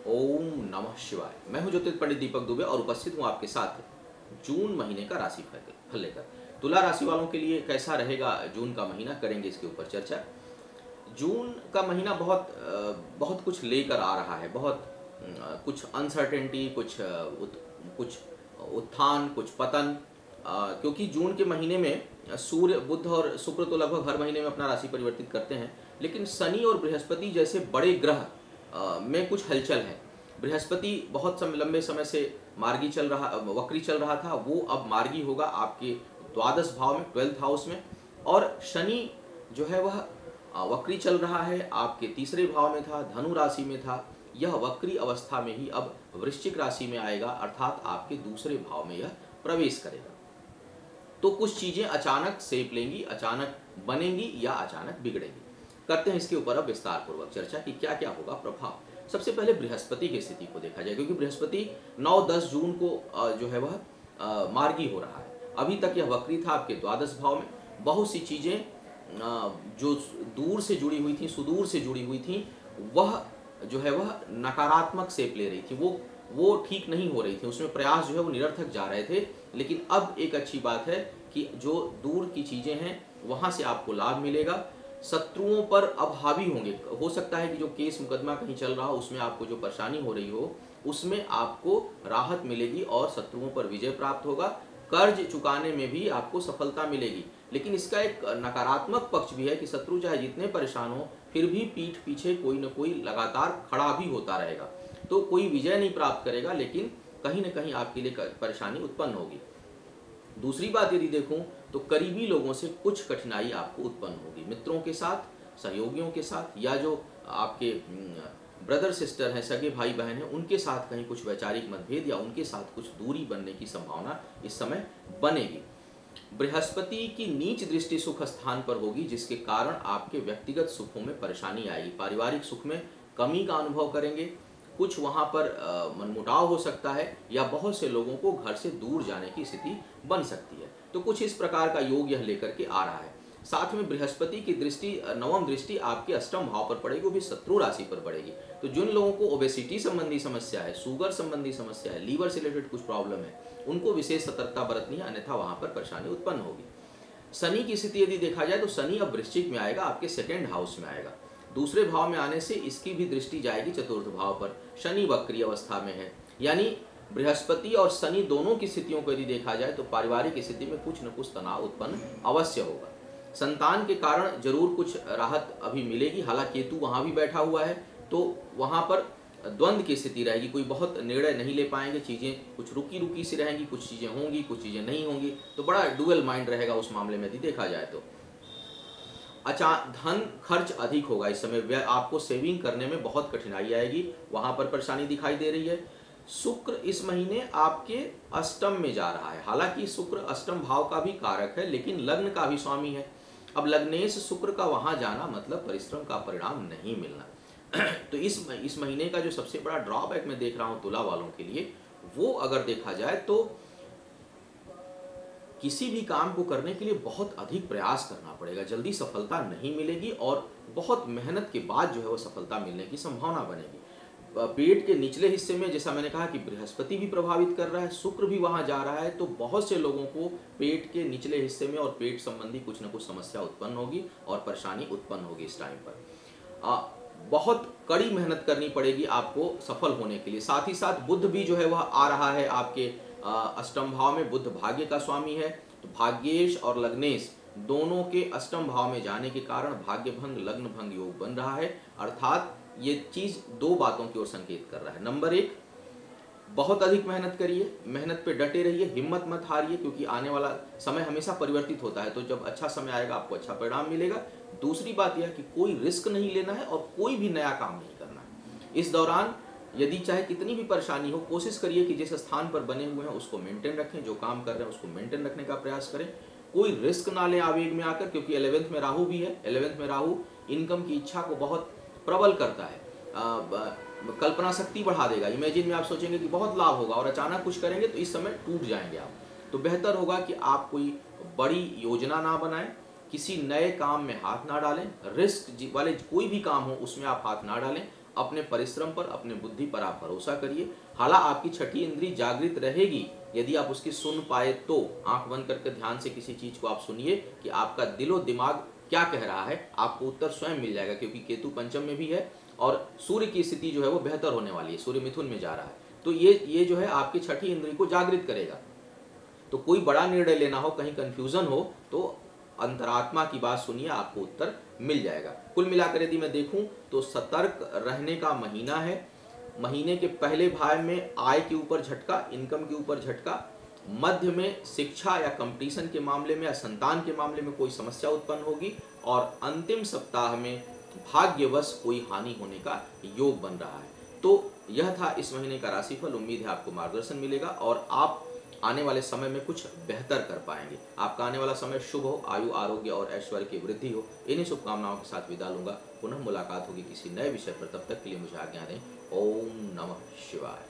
ओम नमः शिवाय। मैं हूं ज्योतिष पंडित दीपक दुबे और उपस्थित हूं आपके साथ जून महीने का राशि फल लेकर। तुला राशि वालों के लिए कैसा रहेगा जून का महीना, करेंगे इसके ऊपर चर्चा। जून का महीना बहुत कुछ लेकर आ रहा है। कुछ अनसर्टेनिटी, कुछ उत्थान, कुछ पतन। क्योंकि जून के महीने में सूर्य, बुध और शुक्र तो लगभग हर महीने में अपना राशि परिवर्तित करते हैं, लेकिन शनि और बृहस्पति जैसे बड़े ग्रह में कुछ हलचल है। बृहस्पति बहुत लंबे समय से वक्री चल रहा था, वो अब मार्गी होगा आपके द्वादश भाव में, 12th हाउस में। और शनि जो है वह वक्री चल रहा है, आपके तीसरे भाव में था, धनु राशि में था। यह वक्री अवस्था में ही अब वृश्चिक राशि में आएगा, अर्थात आपके दूसरे भाव में यह प्रवेश करेगा। तो कुछ चीजें अचानक सेप लेंगी, अचानक बनेंगी या अचानक बिगड़ेंगी। करते हैं इसके ऊपर अब विस्तार पूर्वक चर्चा कि क्या क्या होगा प्रभाव। सबसे पहले बृहस्पति की स्थिति को देखा जाए, क्योंकि बृहस्पति 9-10 जून को जो है वह मार्गी हो रहा है। अभी तक यह वक्री था आपके द्वादश भाव में। बहुत सी चीजें जो दूर से जुड़ी हुई थी, सुदूर से जुड़ी हुई थी, वह जो है वह नकारात्मक सेप ले रही थी, वो ठीक नहीं हो रही थी, उसमें प्रयास जो है वो निरर्थक जा रहे थे। लेकिन अब एक अच्छी बात है कि जो दूर की चीजें हैं वहां से आपको लाभ मिलेगा। शत्रुओं पर अब हावी होंगे। हो सकता है कि जो केस मुकदमा कहीं चल रहा हो उसमें आपको जो परेशानी हो रही हो उसमें आपको राहत मिलेगी और शत्रुओं पर विजय प्राप्त होगा। कर्ज चुकाने में भी आपको सफलता मिलेगी। लेकिन इसका एक नकारात्मक पक्ष भी है कि शत्रु चाहे जितने परेशान हो फिर भी पीठ पीछे कोई न कोई लगातार खड़ा भी होता रहेगा। तो कोई विजय नहीं प्राप्त करेगा, लेकिन कहीं न कहीं आपके लिए परेशानी उत्पन्न होगी। दूसरी बात यदि देखूं तो करीबी लोगों से कुछ कठिनाई आपको उत्पन्न होगी। मित्रों के साथ, सहयोगियों के साथ, या जो आपके ब्रदर सिस्टर हैं, सगे भाई बहन हैं, उनके साथ कहीं कुछ वैचारिक मतभेद या उनके साथ कुछ दूरी बनने की संभावना इस समय बनेगी। बृहस्पति की नीच दृष्टि सुख स्थान पर होगी, जिसके कारण आपके व्यक्तिगत सुखों में परेशानी आएगी। पारिवारिक सुख में कमी का अनुभव करेंगे। कुछ वहाँ पर मनमुटाव हो सकता है, या बहुत से लोगों को घर से दूर जाने की स्थिति बन सकती है। तो कुछ इस प्रकार का योग यह लेकर के आ रहा है। साथ में बृहस्पति की दृष्टि, नवम दृष्टि आपके अष्टम भाव पर पड़ेगी, वो भी शत्रु राशि पर पड़ेगी। तो जिन लोगों को ओबेसिटी संबंधी समस्या है, शुगर संबंधी समस्या है, लीवर से रिलेटेड कुछ प्रॉब्लम है, उनको विशेष सतर्कता बरतनी है, अन्यथा वहाँ पर परेशानी उत्पन्न होगी। शनि की स्थिति यदि देखा जाए तो शनि अब वृश्चिक में आएगा, आपके 2nd हाउस में आएगा। दूसरे भाव में आने से इसकी भी दृष्टि जाएगी 4th भाव पर। शनि वक्री अवस्था में है, यानी बृहस्पति और शनि दोनों की स्थितियों को यदि देखा जाए तो पारिवारिक स्थिति में कुछ न कुछ तनाव उत्पन्न अवश्य होगा। संतान के कारण जरूर कुछ राहत अभी मिलेगी। हालांकि केतु वहां भी बैठा हुआ है, तो वहां पर द्वंद्व की स्थिति रहेगी। कोई बहुत निर्णय नहीं ले पाएंगे, चीजें कुछ रुकी रुकी सी रहेंगी, कुछ चीजें होंगी, कुछ चीजें नहीं होंगी। तो बड़ा डुअल माइंड रहेगा उस मामले में यदि देखा जाए तो। धन खर्च अधिक होगा इस समय, आपको सेविंग करने में बहुत कठिनाई आएगी, वहां पर परेशानी दिखाई दे रही है। शुक्र इस महीने आपके अष्टम में जा रहा है। हालांकि शुक्र अष्टम भाव का भी कारक है, लेकिन लग्न का भी स्वामी है। अब लग्नेश शुक्र का वहां जाना मतलब परिश्रम का परिणाम नहीं मिलना। तो इस महीने का जो सबसे बड़ा ड्रॉबैक मैं देख रहा हूं तुला वालों के लिए, वो अगर देखा जाए तो किसी भी काम को करने के लिए बहुत अधिक प्रयास करना पड़ेगा, जल्दी सफलता नहीं मिलेगी और बहुत मेहनत के बाद जो है वो सफलता मिलने की संभावना बनेगी। पेट के निचले हिस्से में, जैसा मैंने कहा कि बृहस्पति भी प्रभावित कर रहा है, शुक्र भी वहां जा रहा है, तो बहुत से लोगों को पेट के निचले हिस्से में और पेट संबंधी कुछ न कुछ समस्या उत्पन्न होगी और परेशानी उत्पन्न होगी इस टाइम पर। बहुत कड़ी मेहनत करनी पड़ेगी आपको सफल होने के लिए। साथ ही साथ बुध भी जो है वह आ रहा है आपके अष्टम भाव में। बुध भाग्य का स्वामी है, तो भाग्येश और लग्नेश दोनों के अष्टम भाव में जाने के कारण भाग्य भंग, लग्न भंग योग बन रहा है। अर्थात ये चीज दो बातों की ओर संकेत कर रहा है। नंबर 1, बहुत अधिक मेहनत करिए, मेहनत पे डटे रहिए, हिम्मत मत हारिए, क्योंकि आने वाला समय हमेशा परिवर्तित होता है, तो जब अच्छा समय आएगा आपको अच्छा परिणाम मिलेगा। दूसरी बात यह कि कोई रिस्क नहीं लेना है और कोई भी नया काम नहीं करना है। इस दौरान यदि चाहे कितनी भी परेशानी हो, कोशिश करिए कि जिस स्थान पर बने हुए हैं उसको मेंटेन रखें, जो काम कर रहे हैं उसको मेंटेन रखने का प्रयास करें। कोई रिस्क ना लें आवेग में आकर, क्योंकि 11th में राहु भी है। 11th में राहु इनकम की इच्छा को बहुत प्रबल करता है, कल्पना शक्ति बढ़ा देगा। इमेजिन में आप सोचेंगे कि बहुत लाभ होगा और अचानक कुछ करेंगे तो इस समय टूट जाएंगे आप। तो बेहतर होगा कि आप कोई बड़ी योजना ना बनाएं, किसी नए काम में हाथ ना डालें, रिस्क वाले कोई भी काम हो उसमें आप हाथ ना डालें। अपने परिश्रम पर, अपने बुद्धि पर आप भरोसा करिए। हालांकि आपकी छठी इंद्री जागृत रहेगी, यदि आप उसकी सुन पाए तो आंख बंद करके ध्यान से किसी चीज को आप सुनिए कि आपका दिलो दिमाग क्या कह रहा है, आपको उत्तर स्वयं मिल जाएगा, क्योंकि केतु पंचम में भी है और सूर्य की स्थिति जो है वो बेहतर होने वाली है, सूर्य मिथुन में जा रहा है। तो ये जो है आपकी छठी इंद्री को जागृत करेगा। तो कोई बड़ा निर्णय लेना हो, कहीं कंफ्यूजन हो, तो अंतरात्मा की बात सुनिए, आपको उत्तर मिल जाएगा। कुल मिलाकर यदि मैं देखूं तो सतर्क रहने का महीना है। महीने के पहले भाग में आय के ऊपर झटका, इनकम के ऊपर झटका, मध्य में शिक्षा या कंपटीशन के मामले में या संतान के मामले में कोई समस्या उत्पन्न होगी, और अंतिम सप्ताह में भाग्यवश कोई हानि होने का योग बन रहा है। तो यह था इस महीने का राशिफल। उम्मीद है आपको मार्गदर्शन मिलेगा और आप आने वाले समय में कुछ बेहतर कर पाएंगे। आपका आने वाला समय शुभ हो, आयु, आरोग्य और ऐश्वर्य की वृद्धि हो। इन्हीं शुभकामनाओं के साथ विदा लूंगा। पुनः मुलाकात होगी किसी नए विषय पर। तब तक के लिए मुझे आज्ञा दें। ओम नमः शिवाय।